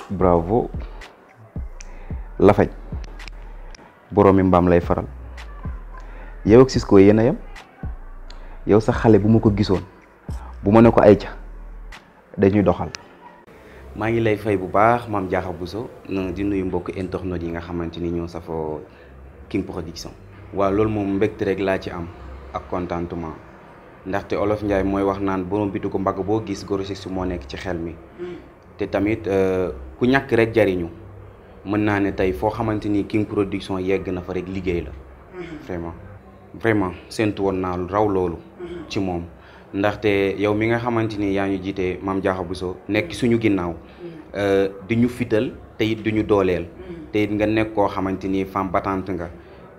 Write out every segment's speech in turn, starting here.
bravo lafañ boroomi mbaam lay faral yow ak Cisco yéen a yem yow sa xale bu ma ko gisoon bu ma ne ko ay ca dañuy doxal. maa ngi lay fay bu baax Mame Diarra Bousso di nuyu mbokk internet yi nga xamante ni ñoo safoo King Production. waaw loolu moom mbégte rek laa ci am ak contentement ndaxte Olof Njaay mooy wax naan borom bitu ko mbagg boo gis goro si moo nekk ci xel mi te tamit ku ñàkk rek jariñu mën naa ne tey foo xamante ni King Production yegg na fa rek liggéey la vraiment séntu woon naa raw loolu ci moom ndaxte yow mi nga xamante ni yaa ñu jiite Mame Diarra Bousso nekk suñu ginnaaw di ñu fital te it du ñu dooleel te it nga nekk koo xamante ni femme battante nga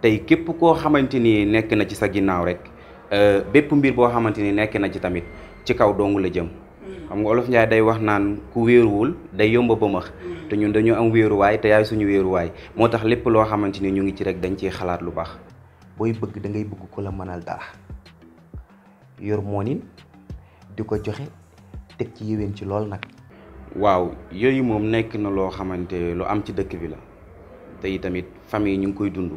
tey képp koo xamante ni nekk na ci sa ginnaaw rek bépp mbir boo xamante ni nekk na ci tamit ci kaw dongu la jëm xam nga Olof Njaay day wax naan ku wéeruwul day yomba ba max te ñun dañu am wéeruwaay te yaay suñu wéeruwaay moo tax lépp loo xamante ni ñu ngi ci rek dañ ciy xalaat lu baax. booy bëgg da ngay bëgg ko la mënal dara yor moonin di ko joxe teg ci yéwén ci lool nag. waaw yooyu moom nekk na loo xamante lu am ci dëkk bi la te itamit famille ñu ngi koy dund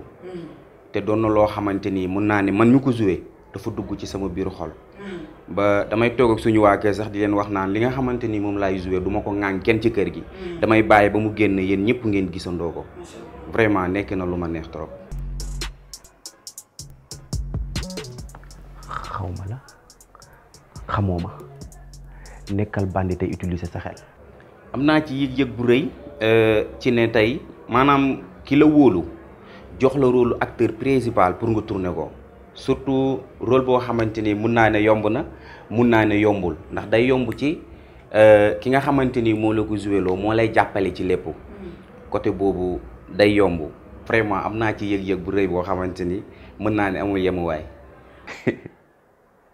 te doon na loo xamante ni mun naa ne man mi ko joué dafa dugg ci sama biiru xol ba damay toog ak suñu waa kër sax di leen wax naan li nga xamante ni moom laay joué du ma ko ŋaañ kenn ci kër gi damay bàyyi ba mu génn yéen ñëpp ngeen gisandoo ko vraiment nekk na lu ma neex trop. xaw ma la xamoo ma nekkal bandi tey utiliser sa xel. am naa ci yëg-yëg bu rëy ci ne tey maanaam ki la wóolu jox la rôle acteur principal pour nga tourner ko surtout rôle boo xamante ni mun naa ne yomb na mun naa ne yombul ndax day yomb ci ki nga xamante ni moo la ko joué loo moo lay jàppale ci lépp côté boobu day yomb vraiment am naa ci yëg-yëg bu rëy boo xamante ni mën naa ne amul yemuwaay.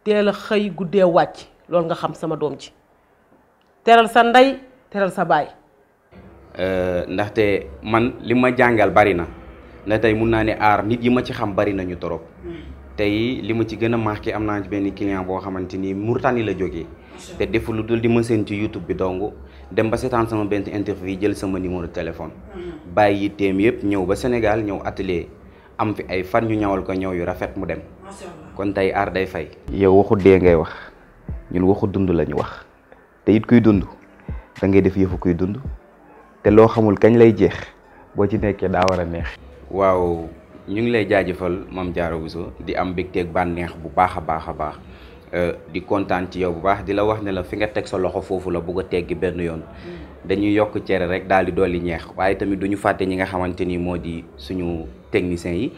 teel a xëy guddee wàcc loolu nga xam sama doom ci teral sa ndey teral sa baay. ndaxte man li ma jàngal bari na ndax tey mun naa ne aar nit yi ma ci xam bari nañu torop tey li ma ci gën a marqué am naa ci benn client boo xamante ni Mauritanie la jógee te defu lu dul di ma seen ci YouTube bi dong dem ba seetaan sama benn interview jël sama numéro téléphone bàyyi yitteem yëpp ñëw ba Sénégal ñëw atelier am fi ay fan ñu ñawal ko ñëw yu rafet mu dem kon tey aar day fay. yow waxu dee ngay wax ñun waxu dund la ñu wax te it kuy dund da ngay def yëfu kuy dund te loo xamul kañ lay jeex boo ci nekkee daa war a neex. waaw ñu ngi lay jaajëfal Mame Diarra Bousso di am mbégteeg bànneex bu baax a baax a baax di kontaan ci yow bu baax di la wax ne la fi nga teg sa loxo foofu la bugg a teggi benn yoon dañuy yokk cere rek daal di dolli ñeex waaye tamit du ñu fàtte ñi nga xamante ni moo di suñu techniciens yi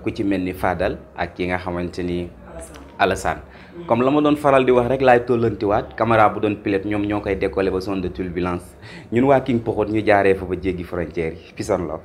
ku ci mel ni Fadal ak ki nga xamante ni Alassane comme la ma doon faral di wax rek laay tollantiwaat caméra bu doon pilote ñoom ñoo koy décoller ba zone de turbulence ñun waa King Prod ñu jaaree fa ba jéggi frontière yi peace and love